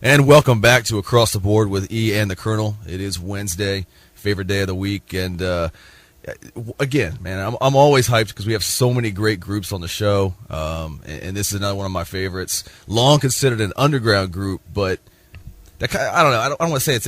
And welcome back to Across the Board with E and the Colonel. It is Wednesday, favorite day of the week, and again, man, I'm always hyped because we have so many great groups on the show, and this is another one of my favorites. Long considered an underground group, but I don't know. I don't want to say it's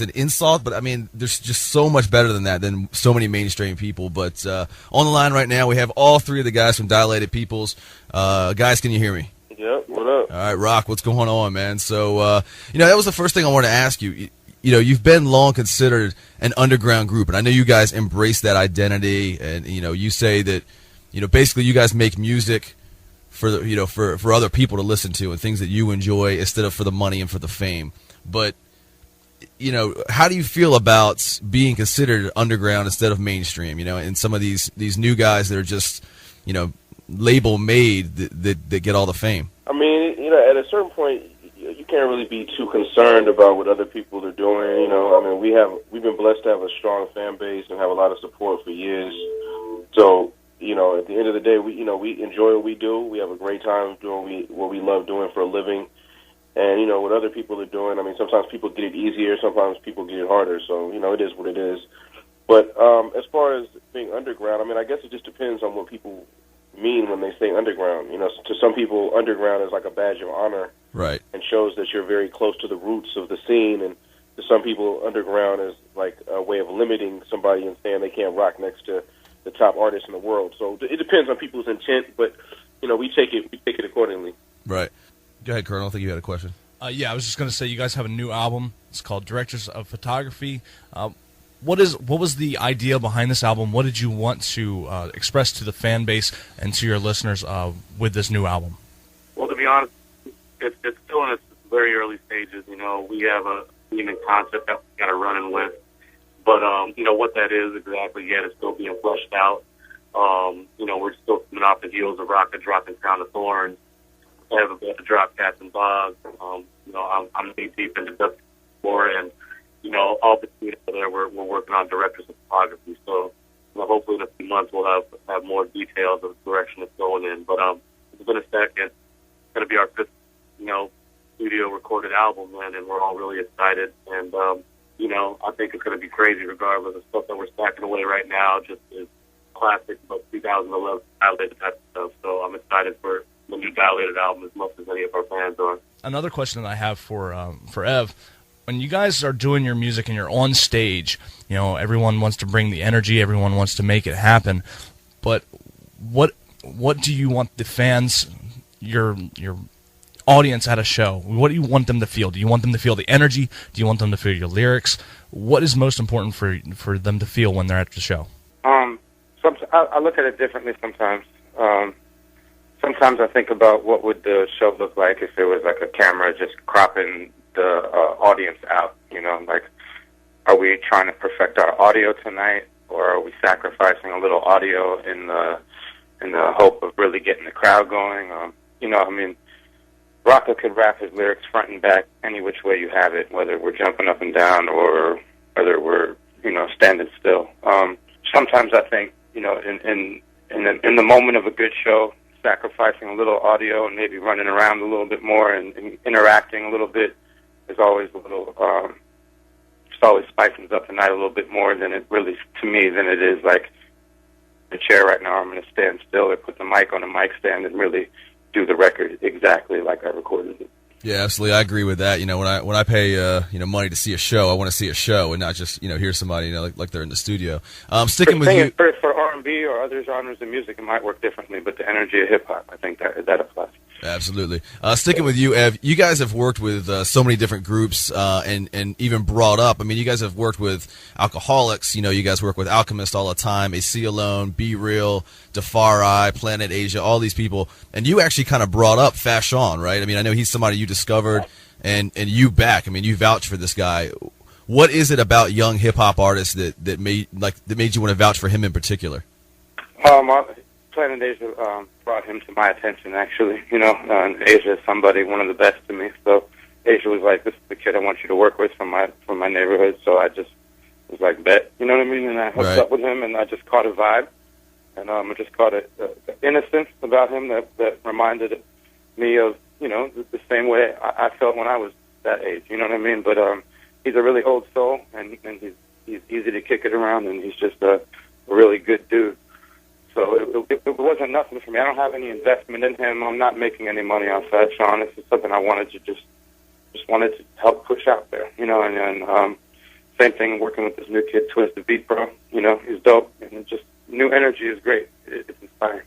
an insult, but I mean, there's just so much better than that, than so many mainstream people. But on the line right now, we have all three of the guys from Dilated Peoples. Guys, can you hear me? Yep, what up? All right, Rock, what's going on, man? So, that was the first thing I wanted to ask you. You've been long considered an underground group, and I know you guys embrace that identity, and, you say that, basically you guys make music for, for other people to listen to and things that you enjoy instead of for the money and for the fame. But, how do you feel about being considered underground instead of mainstream, and some of these new guys that are just, label made that get all the fame? I mean, at a certain point, you can't really be too concerned about what other people are doing. I mean, we've been blessed to have a strong fan base and have a lot of support for years. So, at the end of the day, we enjoy what we do. We have a great time doing what we love doing for a living. And, what other people are doing, I mean, sometimes people get it easier, sometimes people get it harder. So, it is what it is. But as far as being underground, I mean, I guess it just depends on what people mean when they say underground. To some people, underground is like a badge of honor, right, and shows that you're very close to the roots of the scene. And to some people, underground is like a way of limiting somebody and saying they can't rock next to the top artists in the world. So it depends on people's intent, but we take it accordingly. Right. Go ahead, Colonel. I think you had a question. Yeah, I was just going to say you guys have a new album. It's called Directors of Photography. What was the idea behind this album? What did you want to express to the fan base and to your listeners with this new album? Well, to be honest, it's still in its very early stages. We have a theme and concept that we got to run with, but what that is exactly yet is still being fleshed out. We're still coming off the heels of Rakaa dropping Down to Thorns. I have about to drop Cats and Bogs. I'm knee deep into Dusty War, and all between there, we're working on directors of photography. So, hopefully in a few months we'll have more details of the direction it's going in. But it's been a second. It's going to be our fifth, studio recorded album, man, and we're all really excited. And I think it's going to be crazy, regardless of stuff that we're stacking away right now. Just is classic, but 2011 Dilated type of stuff. So I'm excited for the new Dilated album as much as any of our fans are. Another question that I have for Ev. When you guys are doing your music and you're on stage, everyone wants to bring the energy, everyone wants to make it happen. But what do you want the fans, your audience at a show, what do you want them to feel? Do you want them to feel the energy? Do you want them to feel your lyrics? What is most important for them to feel when they're at the show? I look at it differently sometimes. Sometimes I think about what would the show look like if it was like a camera just cropping the audience out, like, are we trying to perfect our audio tonight, or are we sacrificing a little audio in the hope of really getting the crowd going? Rakaa could rap his lyrics front and back any which way you have it, whether we're jumping up and down or whether we're standing still. Sometimes I think in the moment of a good show, sacrificing a little audio and maybe running around a little bit more and interacting a little bit is always a little, just always spicens up the night a little bit more than it really, to me, than it is like the chair right now. I'm going to stand still or put the mic on the mic stand and really do the record exactly like I recorded it. Yeah, absolutely. I agree with that. When I pay money to see a show, I want to see a show and not just hear somebody like they're in the studio. Sticking with you for R&B or other genres of music, it might work differently, but the energy of hip hop, I think that applies. Absolutely. Sticking with you, Ev, you guys have worked with so many different groups and even brought up. I mean, you guys have worked with Alcoholics. You guys work with Alchemist all the time, AC Alone, Be Real, Defari, Planet Asia, all these people. And you actually kind of brought up Fashion, right? I mean, I know he's somebody you discovered and you back. I mean, you vouch for this guy. What is it about young hip-hop artists that made you want to vouch for him in particular? Planet Asia brought him to my attention, actually. And Asia is one of the best to me. So Asia was like, this is the kid I want you to work with from my neighborhood. So I just was like, bet. You know what I mean? And I hooked up with him, and I just caught a vibe. And I just caught an innocence about him that reminded me of, the same way I felt when I was that age. You know what I mean? But he's a really old soul, and he's easy to kick it around, and he's just a really good dude. So it wasn't nothing for me. I don't have any investment in him. I'm not making any money off that, Sean. It's just something I wanted to just wanted to help push out there, you know. And same thing working with this new kid, Twist the Beat Bro. You know, he's dope, and just new energy is great. It's inspiring.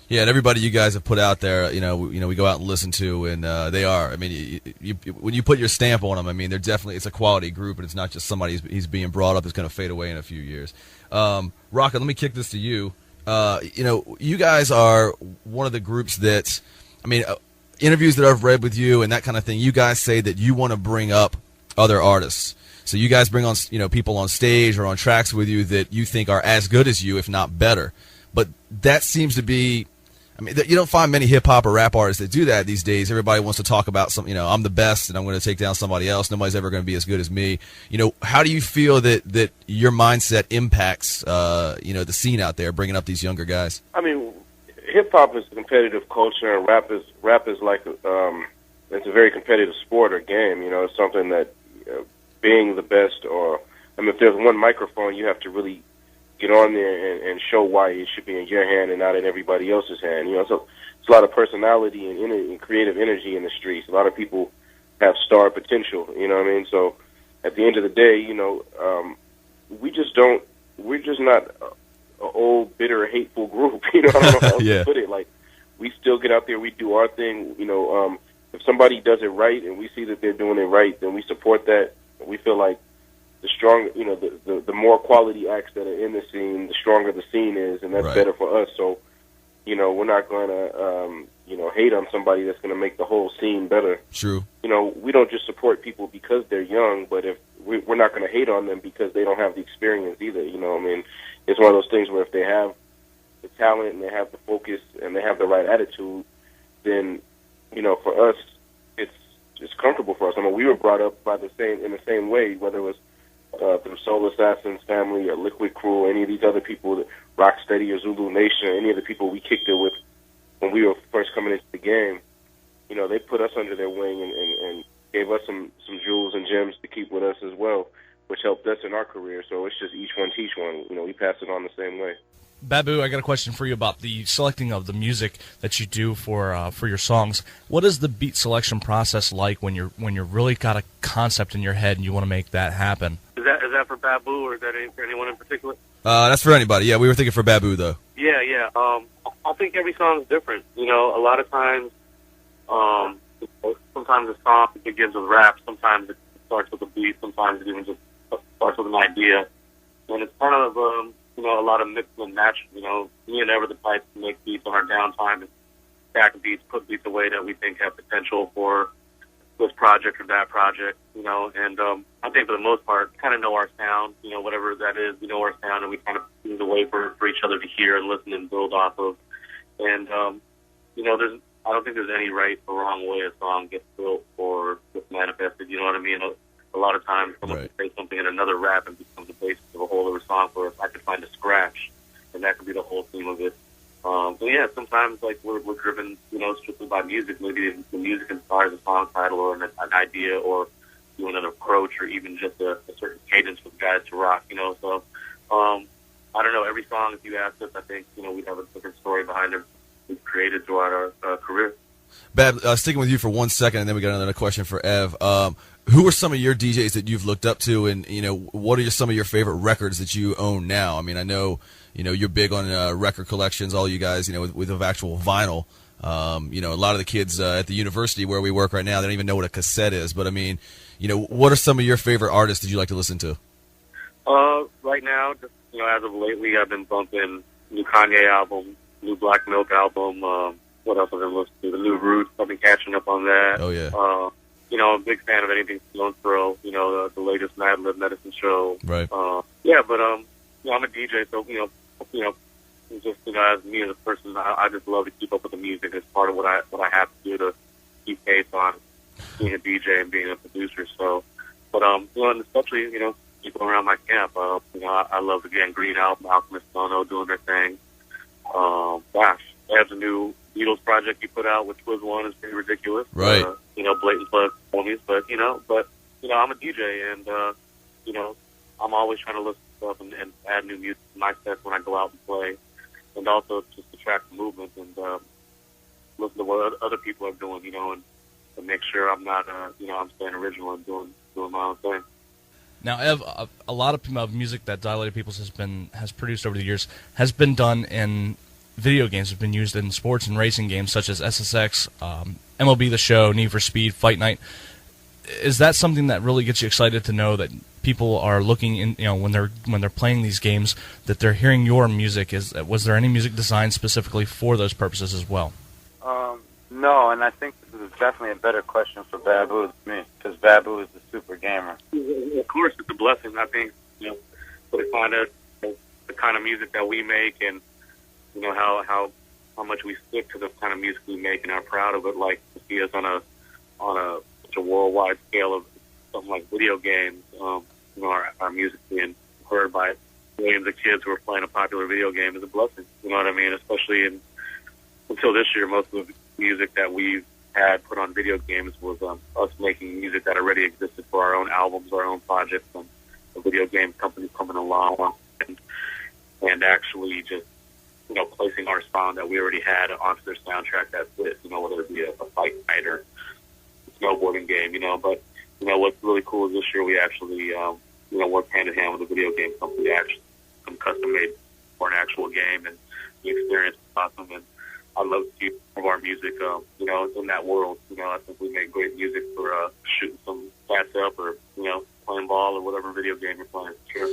Yeah, and everybody you guys have put out there, we go out and listen to, and they are. I mean, when you put your stamp on them, I mean, they're definitely, it's a quality group, and it's not just somebody he's being brought up that's going to fade away in a few years. Rakaa, let me kick this to you. You guys are one of the groups that, I mean, interviews that I've read with you and that kind of thing, you guys say that you want to bring up other artists. So you guys bring on, people on stage or on tracks with you that you think are as good as you, if not better. But that seems to be, I mean, you don't find many hip-hop or rap artists that do that these days. Everybody wants to talk about something, I'm the best and I'm going to take down somebody else. Nobody's ever going to be as good as me. How do you feel that your mindset impacts, the scene out there, bringing up these younger guys? I mean, hip-hop is a competitive culture, and rap is like, it's a very competitive sport or game. It's something that being the best, or, I mean, if there's one microphone, you have to really get on there and show why it should be in your hand and not in everybody else's hand. So it's a lot of personality and creative energy in the streets. A lot of people have star potential, you know what I mean? So at the end of the day, we're just not an old, bitter, hateful group. I don't know how else to put it. Like, we still get out there, we do our thing. If somebody does it right and we see that they're doing it right, then we support that. We feel like the stronger, the more quality acts that are in the scene, the stronger the scene is, and that's better for us. So, we're not going to, hate on somebody that's going to make the whole scene better. True. We don't just support people because they're young, but if we're not going to hate on them because they don't have the experience either. I mean, it's one of those things where if they have the talent and they have the focus and they have the right attitude, then, for us, it's comfortable for us. I mean, we were brought up in the same way, whether it was through Soul Assassin's family or Liquid Crew, any of these other people, Rocksteady or Zulu Nation, any of the people we kicked it with when we were first coming into the game, they put us under their wing and gave us some jewels and gems to keep with us as well, which helped us in our career. So it's just each one teach one. We pass it on the same way. Babu, I got a question for you about the selecting of the music that you do for your songs. What is the beat selection process like when you're really got a concept in your head and you want to make that happen? Is that for Babu, or is that for anyone in particular? That's for anybody. Yeah, we were thinking for Babu though. Yeah. I think every song is different. A lot of times, sometimes a song begins with rap, sometimes it starts with a beat, sometimes it even just starts with an idea, and it's kind of a lot of mix and match. Me and Ever the type to make beats on our downtime and stack beats, put beats away that we think have potential for this project or that project, and I think for the most part, kind of know our sound, whatever that is, we know our sound, and we kind of use a way for each other to hear and listen and build off of. And, I don't think there's any right or wrong way a song gets built or gets manifested, you know what I mean? A lot of times someone can say something in another rap and becomes the basis of a whole other song, or if I could find a scratch, and that could be the whole theme of it. But yeah, sometimes like we're driven, strictly by music. Maybe the music inspires a song title or an idea, or doing an approach, or even just a certain cadence for the guys to rock. So I don't know. Every song, if you ask us, I think we'd have a different story behind it we've created throughout our career. Bab, sticking with you for 1 second, and then we got another question for Ev. Who are some of your DJs that you've looked up to, and what are some of your favorite records that you own now? I mean, I know you're big on record collections, all you guys, with actual vinyl. A lot of the kids at the university where we work right now, they don't even know what a cassette is. But I mean, what are some of your favorite artists that you like to listen to? Right now, just, as of lately, I've been bumping new Kanye album, new Black Milk album. What else have I been listening to? The new Roots. I've been catching up on that. Oh yeah. I'm a big fan of anything Stone Throw. The latest Mad Lib Medicine show. Right. But I'm a DJ, so just as me as a person, I just love to keep up with the music. It's part of what I have to do to keep pace on being a DJ and being a producer. So, and especially people around my camp. I love the Gang Green album, Alchemist Sono doing their thing. They have the new Beatles project you put out, which was one, is pretty ridiculous. Right. Blatant plug homies, but I'm a DJ, and I'm always trying to listen to stuff and add new music to my sets when I go out and play, and also just to track the movement and listen to what other people are doing, and make sure I'm not, I'm staying original and doing my own thing. Now, Ev, a lot of music that Dilated Peoples has produced over the years has been done in video games. Have been used in sports and racing games such as SSX, MLB The Show, Need for Speed, Fight Night. Is that something that really gets you excited to know that people are looking in, when they're playing these games, that they're hearing your music? Was there any music designed specifically for those purposes as well? No, and I think this is definitely a better question for Babu than me, because Babu is the super gamer. Of course, it's a blessing. I think, for the kind of music that we make, and how much we stick to the kind of music we make and are proud of it. Like to see us on a worldwide scale of something like video games. Our music being heard by millions of kids who are playing a popular video game is a blessing. You know what I mean? Especially until this year, most of the music that we've had put on video games was us making music that already existed for our own albums, our own projects, and the video game company coming along and actually just placing our song that we already had onto their soundtrack. That's it. Whether it be a fight night or a snowboarding game. But what's really cool is this year we actually work hand in hand with a video game company, actually some custom made for an actual game, and the experience is awesome. And I love to see more of our music, in that world. I think we make great music for shooting some cats up or, playing ball or whatever video game you're playing. Sure.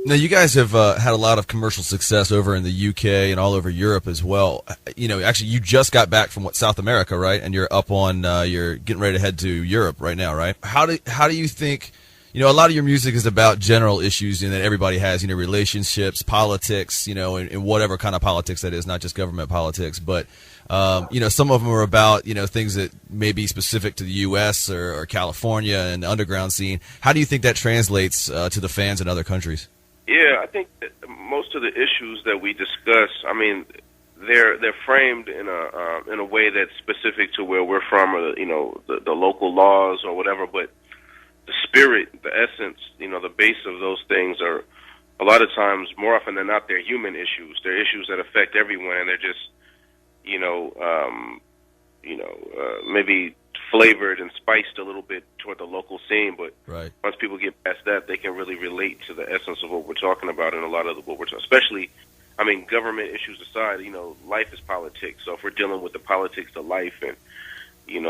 Now, you guys have had a lot of commercial success over in the UK and all over Europe as well. Actually, you just got back from South America, right? And you're up on, you're getting ready to head to Europe right now, right? How do you think? A lot of your music is about general issues that everybody has, relationships, politics, and whatever kind of politics that is, not just government politics. But, some of them are about, things that may be specific to the U.S. or California and the underground scene. How do you think that translates to the fans in other countries? Yeah, I think that most of the issues that we discuss, they're framed in a way that's specific to where we're from, or the local laws or whatever, but the spirit, the essence, the base of those things are a lot of times, more often than not, they're human issues. They're issues that affect everyone, and they're just, maybe flavored and spiced a little bit toward the local scene. But right. Once people get past that, they can really relate to the essence of what we're talking about, and a lot of what we're talking, especially, government issues aside, life is politics. So if we're dealing with the politics of life and,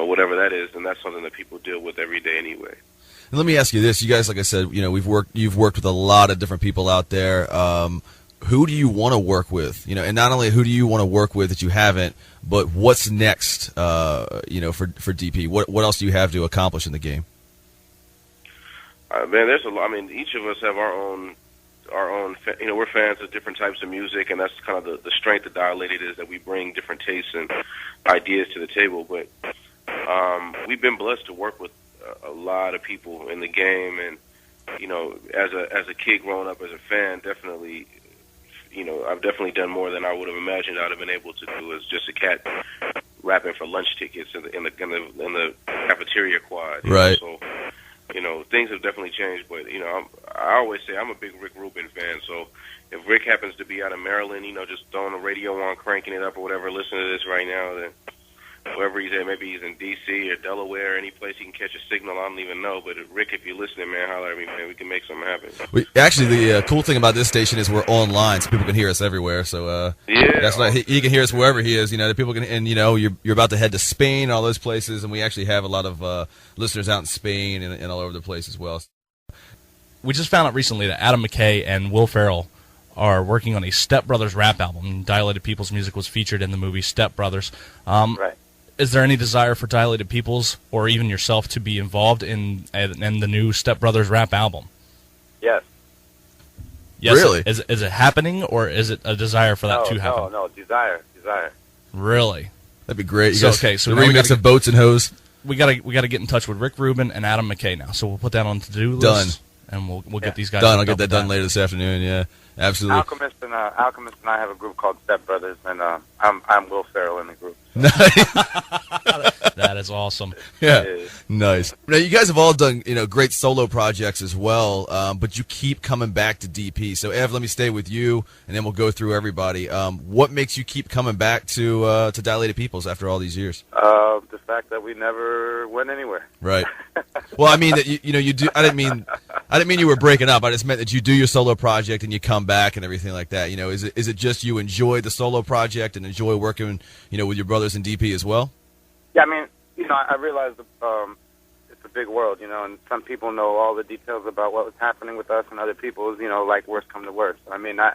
whatever that is, then that's something that people deal with every day anyway. And let me ask you this: you guys, like I said, you've worked with a lot of different people out there. Who do you want to work with? And not only who do you want to work with that you haven't, but what's next? For DP, what else do you have to accomplish in the game? Man, there's a lot. Each of us have our own. We're fans of different types of music, and that's kind of the strength of Dilated, is that we bring different tastes and ideas to the table. But we've been blessed to work with a lot of people in the game, and as a kid growing up as a fan, definitely, I've definitely done more than I would have imagined I'd have been able to do as just a cat rapping for lunch tickets in the cafeteria quad. Right. So, things have definitely changed, but I always say I'm a big Rick Rubin fan. So if Rick happens to be out of Maryland, just throwing the radio on, cranking it up or whatever, listening to this right now, then wherever he's at, maybe he's in D.C. or Delaware, any place he can catch a signal, I don't even know. But Rick, if you're listening, man, holler at me, man. We can make something happen. Actually, the cool thing about this station is we're online, so people can hear us everywhere. So yeah, that's why he can hear us wherever he is. The people can, and you're about to head to Spain, all those places, and we actually have a lot of listeners out in Spain and all over the place as well. We just found out recently that Adam McKay and Will Ferrell are working on a Step Brothers rap album. Dilated Peoples music was featured in the movie Step Brothers. Right. Is there any desire for Dilated Peoples or even yourself to be involved in the new Step Brothers rap album? Yes. Yes. Really? Is it happening, or is it a desire for that to happen? No, desire. Really? That'd be great. So the now remix of Boats and Hose. We gotta get in touch with Rick Rubin and Adam McKay now. So we'll put that on the to-do list. Done. and we'll get these guys done. I'll get that done later this afternoon. Yeah, absolutely. Alchemist and I have a group called Step Brothers, and I'm Will Ferrell in the group. That is awesome. Yeah, nice. Now you guys have all done great solo projects as well, but you keep coming back to DP. So Ev, let me stay with you, and then we'll go through everybody. What makes you keep coming back to Dilated Peoples after all these years? The fact that we never went anywhere. Right. Well, I mean that you do. I didn't mean you were breaking up. I just meant that you do your solo project and you come back and everything like that. Is it just you enjoy the solo project and enjoy working with your brothers in DP as well? Yeah, I mean, I realize it's a big world, and some people know all the details about what was happening with us, and other people, like worst come to worst. I mean, I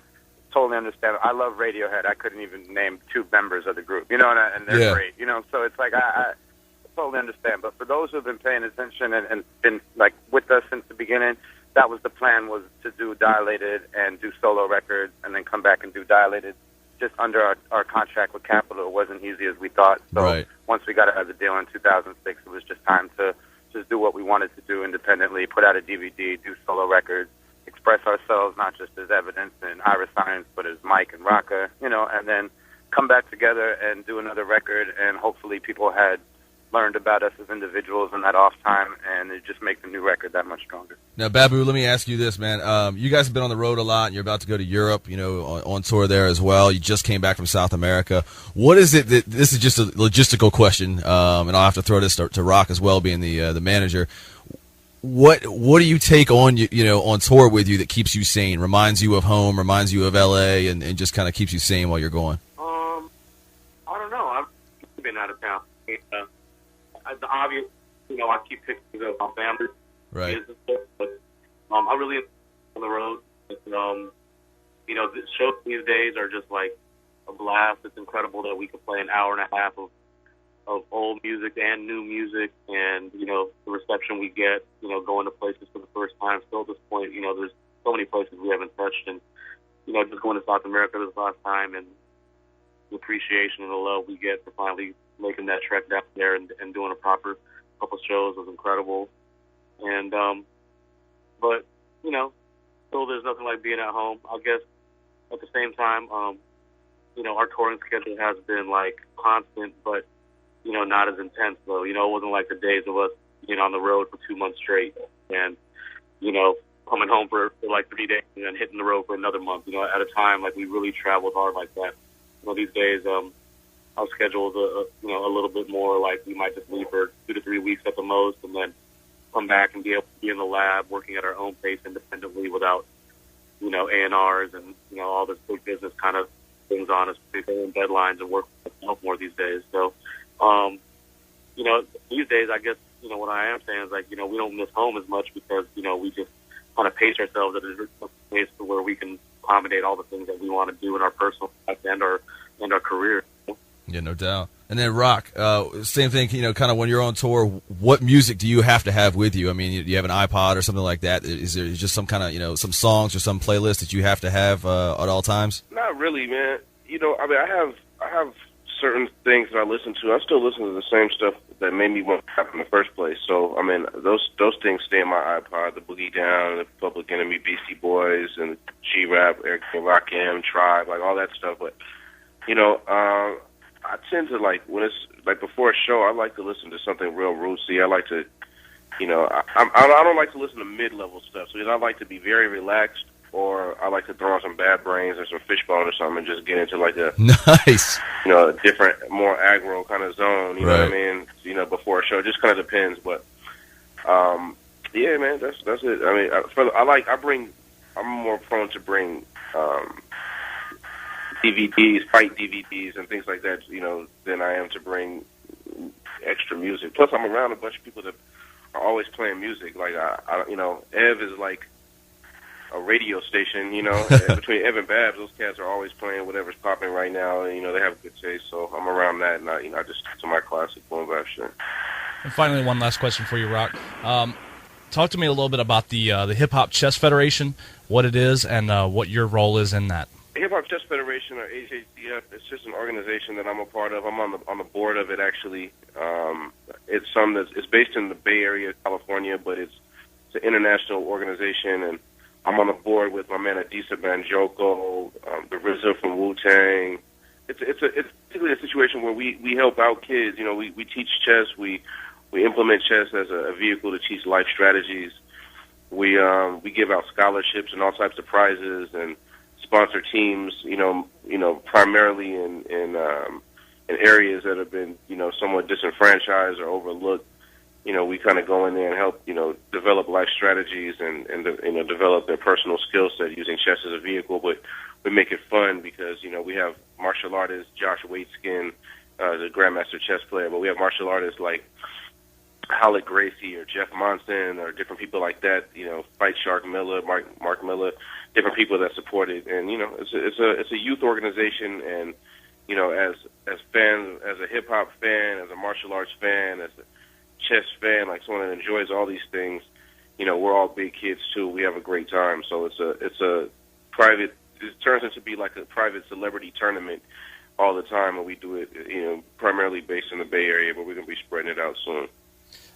totally understand. I love Radiohead. I couldn't even name 2 members of the group, and they're great, So it's like I totally understand. But for those who've been paying attention and been like with us since the beginning, that was the plan, was to do Dilated and do solo records, and then come back and do Dilated. Just under our contract with Capitol, it wasn't easy as we thought. So once we got out of the deal in 2006, it was just time to just do what we wanted to do independently, put out a DVD, do solo records, express ourselves not just as Evidence and Iriscience, but as Mike and Rakaa, and then come back together and do another record, and hopefully people had learned about us as individuals in that off time, and it just makes the new record that much stronger. Now, Babu, let me ask you this, man. You guys have been on the road a lot, and you're about to go to Europe, on tour there as well. You just came back from South America. What is it that, this is just a logistical question, and I'll have to throw this to Rock as well, being the manager. What do you take on, on tour with you that keeps you sane, reminds you of home, reminds you of LA, and just kind of keeps you sane while you're going? I don't know. I've been out of town. The obvious, I keep pictures of my family. Right. But I really on the road. The shows these days are just like a blast. It's incredible that we can play an hour and a half of old music and new music, and the reception we get. Going to places for the first time. Still at this point, there's so many places we haven't touched, and just going to South America this last time, and the appreciation and the love we get for finally making that trek down there and doing a proper couple shows was incredible. And but still there's nothing like being at home. I guess at the same time, our touring schedule has been like constant, but not as intense though. It wasn't like the days of us being on the road for 2 months straight and coming home for like 3 days and then hitting the road for another month. At a time, like we really traveled hard like that. These days, our schedule is a little bit more like we might just leave for 2 to 3 weeks at the most, and then come back and be able to be in the lab working at our own pace independently without A&Rs and all this big business kind of things on us, and deadlines, and work more these days. So these days, I guess what I am saying is like we don't miss home as much because we just kind of pace ourselves at a place where we can accommodate all the things that we want to do in our personal life and our career. Yeah, no doubt. And then Rock, same thing, kind of when you're on tour, what music do you have to have with you? I mean, do you have an iPod or something like that? Is there just some kind of, some songs or some playlist that you have to have at all times? Not really, man. I have certain things that I listen to. I still listen to the same stuff that made me want to happen in the first place. So, I mean, those things stay in my iPod, the Boogie Down, the Public Enemy, Beastie Boys, and G-Rap, Eric Rakim, Tribe, like all that stuff. But, I tend to when it's like before a show, I like to listen to something real rootsy. I like to, I don't like to listen to mid-level stuff. So I like to be very relaxed, or I like to throw on some Bad Brains or some Fishbone or something and just get into like a nice, a different, more aggro kind of zone. You know what I mean? Before a show, it just kind of depends. But yeah, man, that's it. I mean, I'm more prone to bring DVDs, fight DVDs, and things like that, than I am to bring extra music. Plus, I'm around a bunch of people that are always playing music. Like, Ev is like a radio station, between Ev and Babs, those cats are always playing whatever's popping right now, and, they have good taste, so I'm around that, and I just stick to my classic boom bap shit. And finally, one last question for you, Rock. Talk to me a little bit about the Hip Hop Chess Federation, what it is, and what your role is in that. Hip Hop Chess Federation, or HHCF, it's just an organization that I'm a part of. I'm on the board of it, actually. It's based in the Bay Area, California, but it's it's an international organization, and I'm on the board with my man Adisa Banjoko, the RZA from Wu-Tang. It's basically a situation where we help out kids. You know, we teach chess. We implement chess as a vehicle to teach life strategies. We give out scholarships and all types of prizes and sponsor teams. You know, primarily in areas that have been, you know, somewhat disenfranchised or overlooked. You know, we kind of go in there and help, you know, develop life strategies and you know, develop their personal skill set using chess as a vehicle. But we make it fun because, you know, we have martial artist Josh Waitskin, the grandmaster chess player, but we have martial artists like Howlett Gracie or Jeff Monson or different people like that. You know, Fight Shark Miller, Mark Miller, different people that support it. And you know, it's a youth organization. And you know, as fans, as a hip hop fan, as a martial arts fan, as a chess fan, like someone that enjoys all these things, you know, we're all big kids too. We have a great time. So it's a private. It turns into be like a private celebrity tournament all the time, and we do it, you know, primarily based in the Bay Area, but we're gonna be spreading it out soon.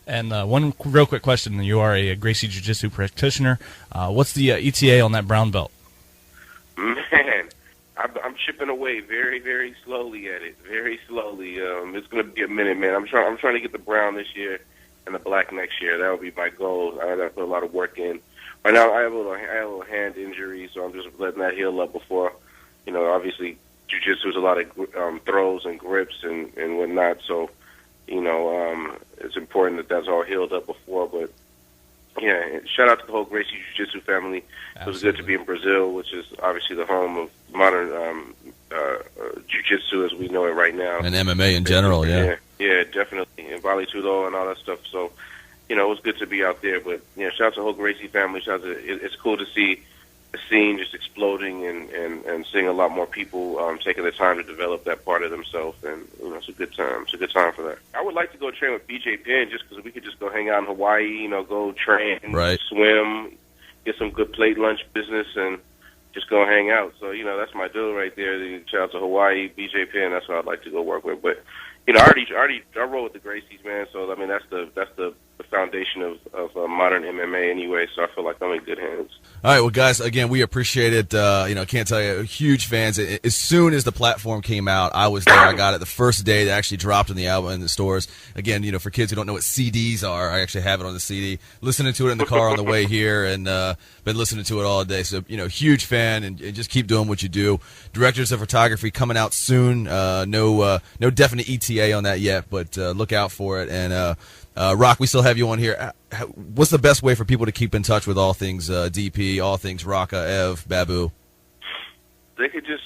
And one real quick question: you are a Gracie Jiu-Jitsu practitioner. What's the ETA on that brown belt? Man, I'm chipping away very, very slowly at it. Very slowly. It's going to be a minute, man. I'm trying to get the brown this year and the black next year. That would be my goal. I got to put a lot of work in. Right now, I have a little hand injury, so I'm just letting that heal up before. You know, obviously, jiu-jitsu is a lot of throws and grips and whatnot. So, you know, it's important that that's all healed up before. But yeah, shout out to the whole Gracie Jiu-Jitsu family. Absolutely. It was good to be in Brazil, which is obviously the home of modern jiu-jitsu as we know it right now. And MMA in general, yeah. Yeah, definitely. And Vale Tudo and all that stuff. So, you know, it was good to be out there. But, you know, shout out to the whole Gracie family. It's cool to see the scene just exploding and seeing a lot more people taking the time to develop that part of themselves. And, you know, it's a good time. It's a good time for that. I would like to go train with BJ Penn just because we could just go hang out in Hawaii, you know, go train, right, swim, get some good plate lunch business, and just go hang out. So, you know, that's my deal right there. Shout out to Hawaii, BJ Penn. That's what I'd like to go work with. But, you know, I roll with the Gracies, man. So, I mean, that's the foundation of modern MMA anyway. So I feel like I'm in good hands. All right, well, guys, again, we appreciate it. You know, can't tell you, huge fans. As soon as the platform came out, I was there. I got it the first day that actually dropped in the album in the stores. Again, you know, for kids who don't know what CDs are, I actually have it on the CD. Listening to it in the car on the way here, and been listening to it all day. So, you know, huge fan, and just keep doing what you do. Directors of Photography coming out soon. No definite ETA on that yet, but look out for it. And Rock, we still have you on here. What's the best way for people to keep in touch with all things DP, all things Rakaa, Ev, Babu? They could just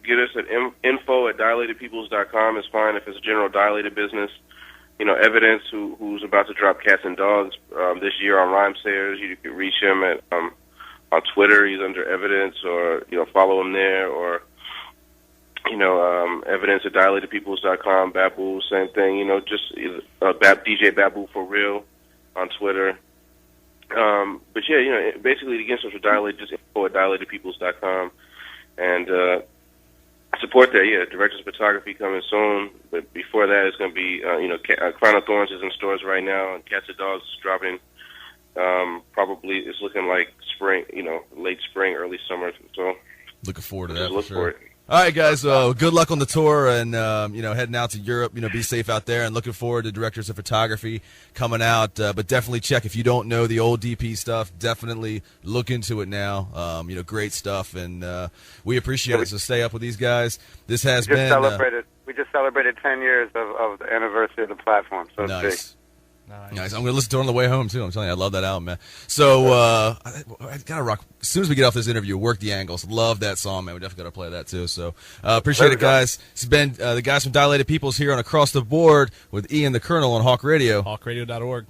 get us at info@dilatedpeoples.com. It's fine if it's a general dilated business. You know, Evidence, who's about to drop Cats and Dogs this year on Rhymesayers. You can reach him at on Twitter. He's under Evidence, or you know, follow him there, or you know, Evidence at dilatedpeoples.com. Babu, same thing. You know, just DJ Babu for real on Twitter. But yeah, you know, basically to get us for Dilated, just info at dilatedpeoples.com. And support that, yeah. Directors of Photography coming soon. But before that, it's going to be, you know, Crown of Thorns is in stores right now, and Cats and Dogs is dropping. Probably it's looking like spring, you know, late spring, early summer. So looking forward to that. Look for it. All right, guys. Good luck on the tour, and you know, heading out to Europe. You know, be safe out there, and looking forward to Directors of Photography coming out. But definitely check if you don't know the old DP stuff. Definitely look into it now. You know, great stuff, and we appreciate it. So stay up with these guys. This has been we just celebrated 10 years of the anniversary of the platform. So nice. Nice. I'm going to listen to it on the way home, too. I'm telling you, I love that album, man. So, I got to rock. As soon as we get off this interview, Work the Angles. Love that song, man. We definitely got to play that, too. So, appreciate it, guys. It's been the guys from Dilated Peoples here on Across the Board with Ian the Colonel on Hawk Radio. HawkRadio.org.